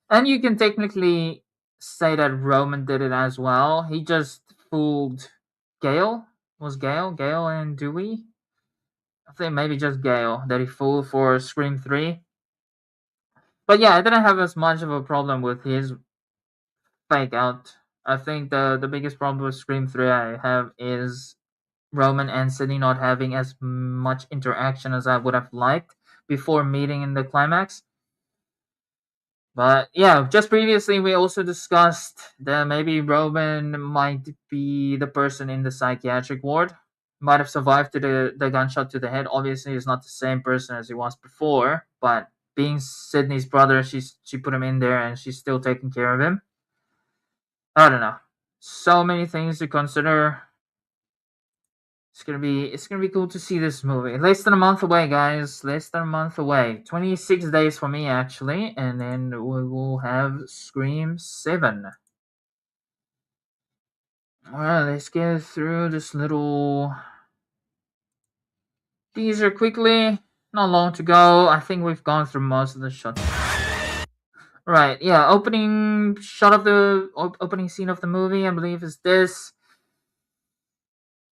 and you can technically say that Roman did it as well. He just fooled Gale. Was Gale and Dewey? I think maybe just Gale that he fooled for Scream 3. But yeah, I didn't have as much of a problem with his fake out. I think the biggest problem with Scream 3 I have is Roman and Sydney not having as much interaction as I would have liked before meeting in the climax. But yeah, just previously we also discussed that maybe Roman might be the person in the psychiatric ward. Might have survived to the gunshot to the head. Obviously, he's not the same person as he was before, but being Sydney's brother, she put him in there and she's still taking care of him. I don't know. So many things to consider. It's gonna be cool to see this movie. Less than a month away, guys. Less than a month away. 26 days for me actually, and then we will have Scream 7. Alright, let's get through this little teaser quickly. Not long to go. I think we've gone through most of the shots. Right, yeah, opening shot of the opening scene of the movie, I believe, is this.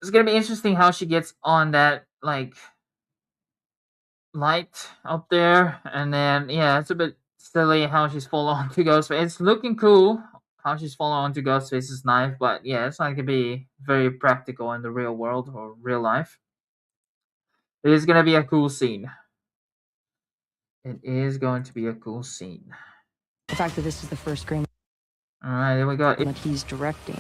It's gonna be interesting how she gets on that like light up there, and then yeah, it's a bit silly how she's falling onto Ghostface. It's looking cool how she's falling onto Ghostface's knife, but yeah, it's not gonna be very practical in the real world or real life. It is gonna be a cool scene. It is going to be a cool scene. The fact that this is the first Scream All right, then we got. that he's directing.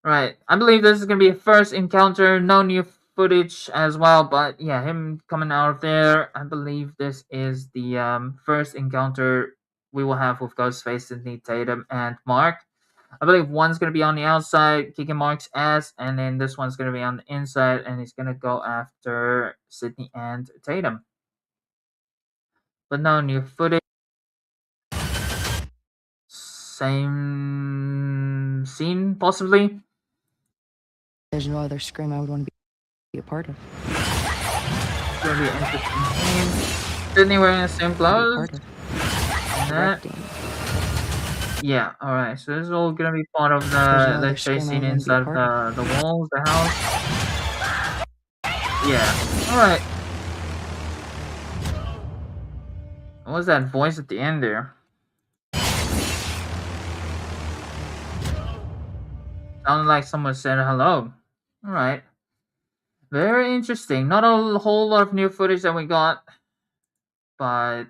Right, I believe this is gonna be a first encounter. No new footage as well, but yeah, him coming out of there. I believe this is the first encounter we will have with Ghostface, Sidney Tatum, and Mark. I believe one's gonna be on the outside, kicking Mark's ass, and then this one's gonna be on the inside, and he's gonna go after Sidney and Tatum. But no new footage. Same scene, possibly. There's no other Scream I would want to be a part of. It's gonna be an interesting scene. Sidney wearing the same clothes. Directing. Yeah, alright, so this is all gonna be part of There's no the other chase Scream I scene would wanna be a inside part the walls, the house. Yeah, alright. What was that voice at the end there? Sounded like someone said hello. Alright. Very interesting. Not a whole lot of new footage that we got. But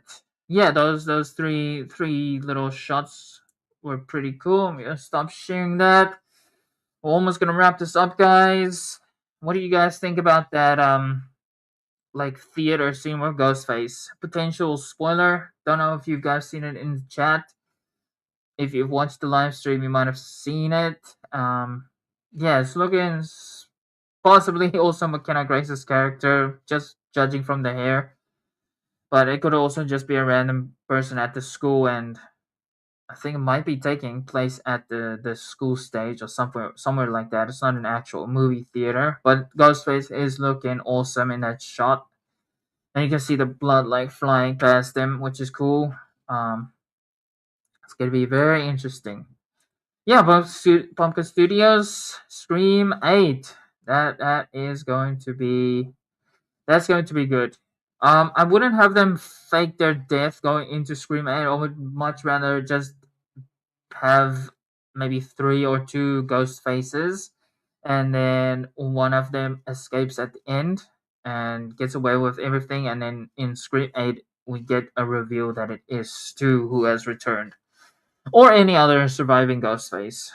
yeah, those three little shots were pretty cool. I'm gonna stop sharing that. We're almost gonna wrap this up, guys. What do you guys think about that like theater scene with Ghostface? Potential spoiler. Don't know if you guys seen it in the chat. If you've watched the live stream, you might have seen it. Yeah, it's looking possibly also McKenna Grace's character, just judging from the hair. But it could also just be a random person at the school, and I think it might be taking place at the school stage or somewhere like that. It's not an actual movie theater, but Ghostface is looking awesome in that shot, and you can see the blood like flying past him, which is cool. It's gonna be very interesting. Yeah, Pumpkin Studios Scream 8. That is going to be that's going to be good. I wouldn't have them fake their death going into Scream 8. I would much rather just have maybe 3 or 2 ghost faces, and then one of them escapes at the end and gets away with everything, and then in Scream 8 we get a reveal that it is Stu who has returned, or any other surviving ghost face.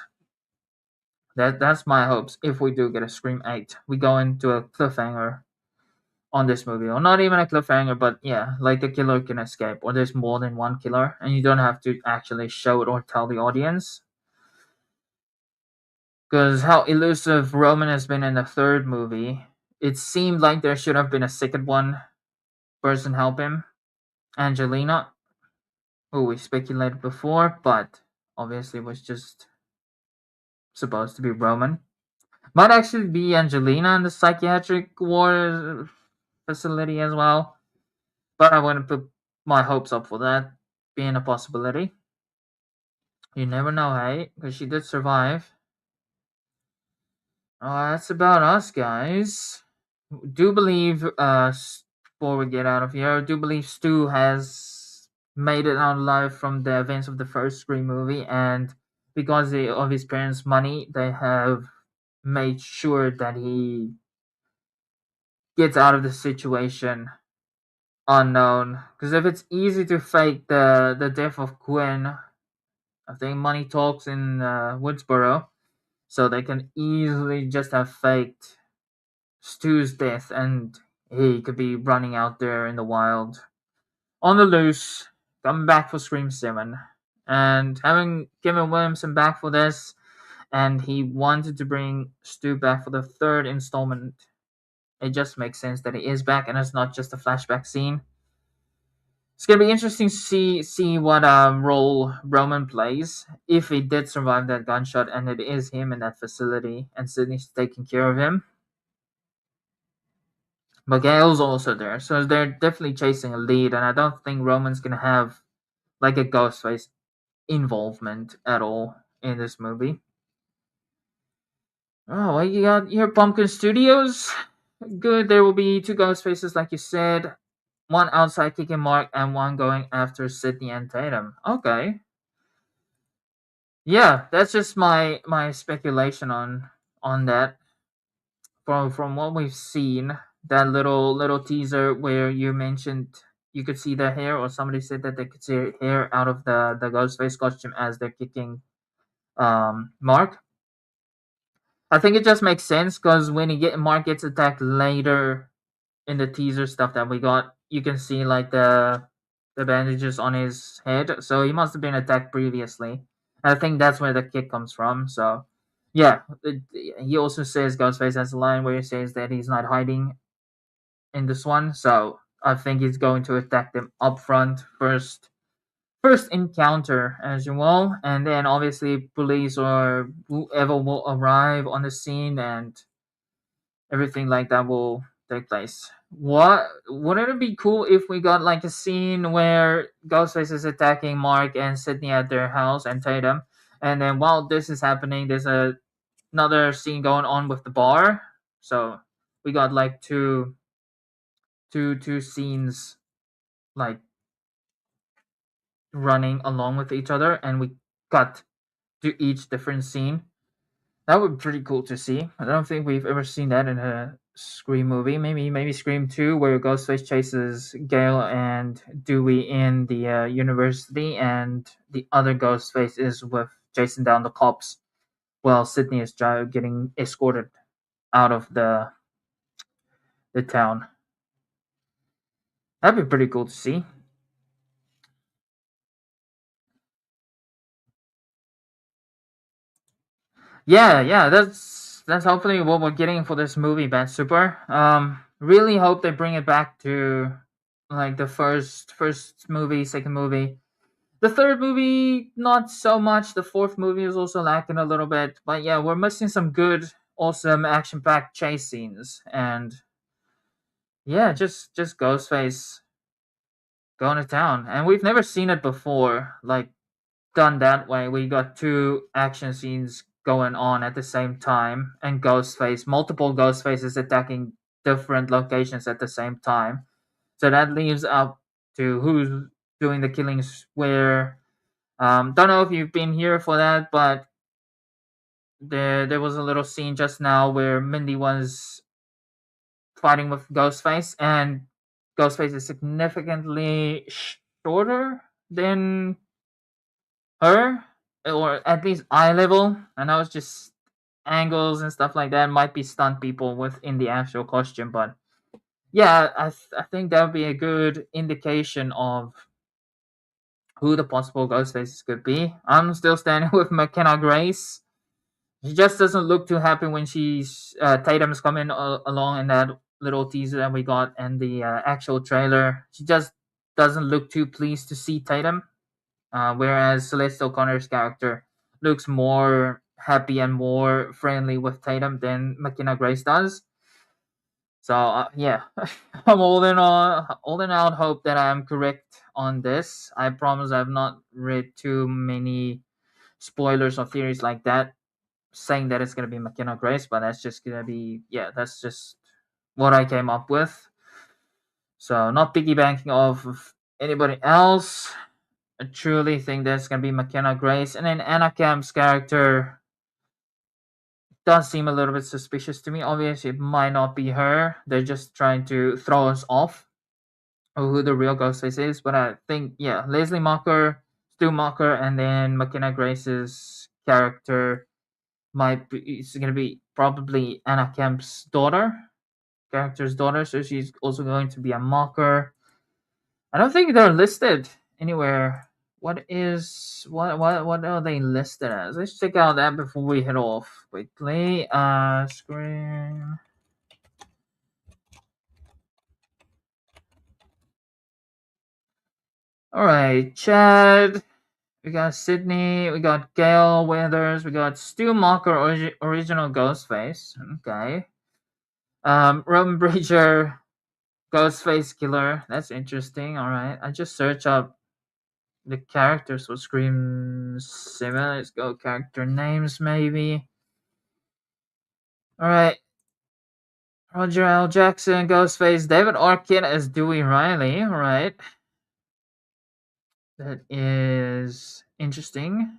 That's my hopes. If we do get a Scream 8, we go into a cliffhanger on this movie, or not even a cliffhanger, but yeah, like the killer can escape, or there's more than one killer, and you don't have to actually show it or tell the audience. Because how elusive Roman has been in the third movie, it seemed like there should have been a second one person help him, Angelina, who we speculated before, but obviously was just supposed to be Roman. Might actually be Angelina in the psychiatric ward facility as well. But I wouldn't put my hopes up for that being a possibility. You never know, hey? Because she did survive. That's about us, guys. Do believe, before we get out of here, I do believe Stu has made it out alive from the events of the first Scream movie, and because of his parents' money, they have made sure that he gets out of the situation unknown. Because if it's easy to fake the death of Gwen, I think money talks in Woodsboro, so they can easily just have faked Stu's death, and he could be running out there in the wild, on the loose, coming back for Scream 7. And having Kevin Williamson back for this, and he wanted to bring Stu back for the third installment, it just makes sense that he is back, and it's not just a flashback scene. It's gonna be interesting to see what role Roman plays if he did survive that gunshot, and it is him in that facility, and Sydney's taking care of him. But Gail's also there, so they're definitely chasing a lead, and I don't think Roman's gonna have like a Ghostface involvement at all in this movie. Oh, what you got here, Pumpkin Studios? Good, there will be 2 Ghostfaces, like you said. One outside kicking Mark, and one going after Sidney and Tatum. Okay. Yeah, that's just my speculation on that. From what we've seen, that little teaser where you mentioned you could see the hair, or somebody said that they could see hair out of the Ghostface costume as they're kicking Mark. I think it just makes sense because when Mark gets attacked later in the teaser stuff that we got, you can see like the bandages on his head. So he must have been attacked previously. And I think that's where the kick comes from. So yeah, he also says Ghostface has a line where he says that he's not hiding in this one. So I think he's going to attack them up front first encounter as you will, and then obviously police or whoever will arrive on the scene and everything like that will take place. What wouldn't it be cool if we got like a scene where Ghostface is attacking Mark and Sydney at their house and Tatum, and then while this is happening, there's another scene going on with the bar. So we got like two scenes like running along with each other, and we cut to each different scene. That would be pretty cool to see. I don't think we've ever seen that in a Scream movie. Maybe Scream 2, where Ghostface chases Gale and Dewey in the university, and the other Ghostface is with chasing down the cops while Sydney is getting escorted out of the town. That'd be pretty cool to see. Yeah, that's hopefully what we're getting for this movie, Bad Super. Really hope they bring it back to like the first movie, second movie. The third movie, not so much. The fourth movie is also lacking a little bit. But yeah, we're missing some good, awesome, action-packed chase scenes, and yeah, just Ghostface going to town, and we've never seen it before. Like done that way. We got two action scenes going on at the same time, and multiple ghost faces attacking different locations at the same time. So that leaves up to who's doing the killings where. Don't know if you've been here for that, but there was a little scene just now where Mindy was fighting with Ghostface, and Ghostface is significantly shorter than her, or at least eye level. I know it's just angles and stuff like that might be stunt people within the actual costume, but yeah, I think that would be a good indication of who the possible ghost faces could be. I'm still standing with McKenna Grace. She just doesn't look too happy when she's Tatum's coming along in that little teaser that we got and the actual trailer. She just doesn't look too pleased to see Tatum. Whereas Celeste O'Connor's character looks more happy and more friendly with Tatum than McKenna Grace does. So yeah, I'm holding out hope that I am correct on this. I promise I've not read too many spoilers or theories like that saying that it's gonna be McKenna Grace, but that's just gonna be that's just what I came up with. So not piggybacking off of anybody else. I truly think that's gonna be McKenna Grace, and then Anna Camp's character does seem a little bit suspicious to me. Obviously, it might not be her. They're just trying to throw us off of who the real Ghostface is. But I think Leslie Mocker, Stu Mocker, and then McKenna Grace's character it's gonna be probably Anna Camp's character's daughter. So she's also going to be a Mocker. I don't think they're listed anywhere. What are they listed as? Let's check out that before we head off quickly. Screen. All right, Chad. We got Sydney. We got Gail Weathers. We got Stu Mocker, original Ghostface. Okay. Robin Bridger, Ghostface Killer. That's interesting. All right. I just search up the characters for Scream 7. Let's go character names, maybe. All right. Roger L. Jackson, Ghostface, David Arquette as Dewey Riley. All right. That is interesting.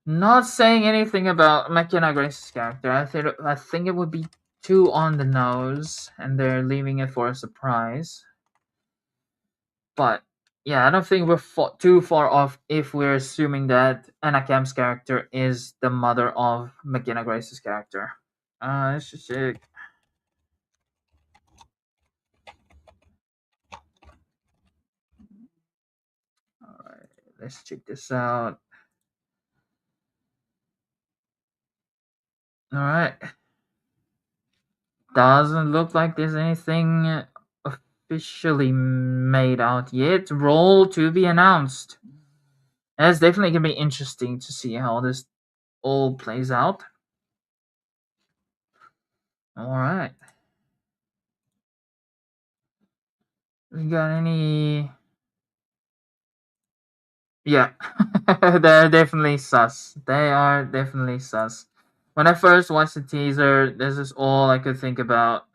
Not saying anything about McKenna Grace's character. I think it would be too on the nose, and they're leaving it for a surprise. But yeah, I don't think we're too far off if we're assuming that Anna Camp's character is the mother of McKenna Grace's character. Let's just check. All right, let's check this out. All right. Doesn't look like there's anything officially made out yet. Roll to be announced. That's definitely gonna be interesting to see how this all plays out. All right. We got any? Yeah, they're definitely sus. They are definitely sus. When I first watched the teaser, this is all I could think about.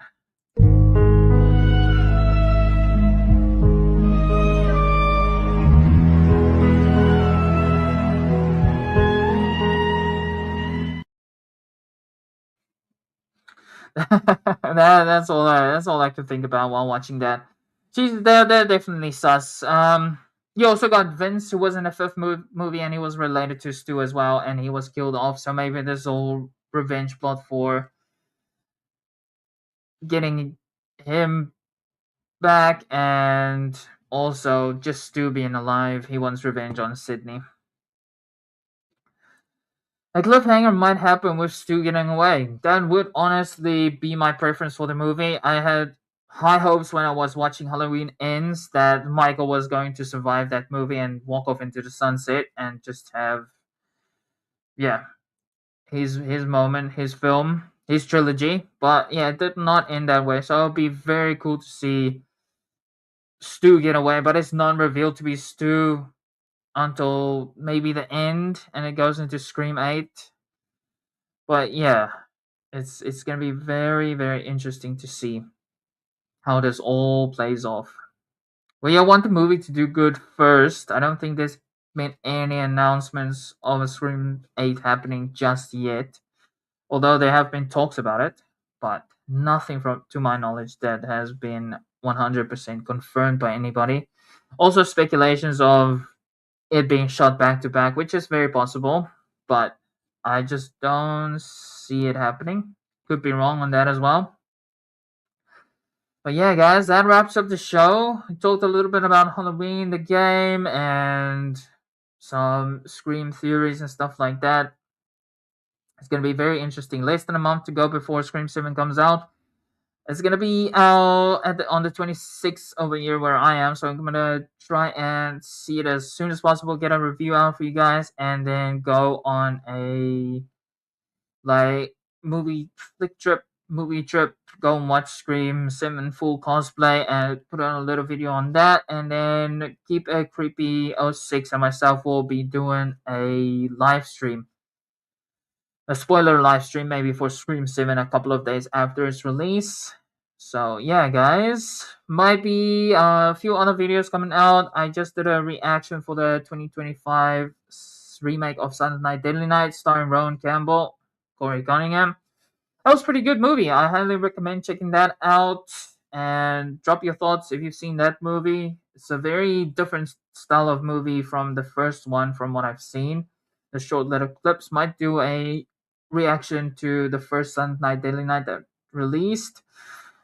That's all I could think about while watching that. They're definitely sus. You also got Vince, who was in the fifth movie, and he was related to Stu as well, and he was killed off. So maybe this whole revenge plot for getting him back, and also just Stu being alive. He wants revenge on Sydney. A cliffhanger might happen with Stu getting away. That would honestly be my preference for the movie. I had high hopes when I was watching Halloween Ends that Michael was going to survive that movie and walk off into the sunset and just have, yeah, his moment, his film, his trilogy. But yeah, it did not end that way. So it'll be very cool to see Stu get away, but it's not revealed to be Stu until maybe the end, and it goes into Scream 8. But yeah, it's gonna be very, very interesting to see how this all plays off. Well, yeah, I want the movie to do good first. I don't think there's been any announcements of a Scream 8 happening just yet, although there have been talks about it, but nothing from to my knowledge that has been 100% confirmed by anybody. Also, speculations of it being shot back to back, which is very possible, but I just don't see it happening. Could be wrong on that as well. But yeah, guys, that wraps up the show. We talked a little bit about Halloween, the game, and some Scream theories and stuff like that. It's going to be very interesting. Less than a month to go before Scream 7 comes out. It's gonna be out on the 26th of a year where I am, so I'm gonna try and see it as soon as possible, get a review out for you guys, and then go on a like movie trip, go and watch Scream 7 full cosplay and put on a little video on that, and then keep a creepy 06 and myself will be doing a live stream. A spoiler live stream maybe for Scream 7 a couple of days after its release. So yeah, guys, might be a few other videos coming out. I just did a reaction for the 2025 remake of Silent Night, Deadly Night, starring Rowan Campbell, Corey Cunningham. That was a pretty good movie. I highly recommend checking that out and drop your thoughts if you've seen that movie. It's a very different style of movie from the first one, from what I've seen. The short little clips might do a reaction to the first Silent Night, Deadly Night that released.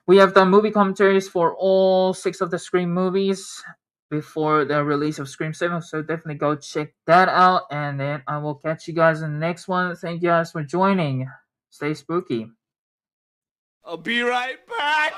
We have done movie commentaries for all 6 of the Scream movies before the release of Scream 7, so definitely go check that out, and then I will catch you guys in the next one. Thank you guys for joining. Stay spooky. I'll be right back.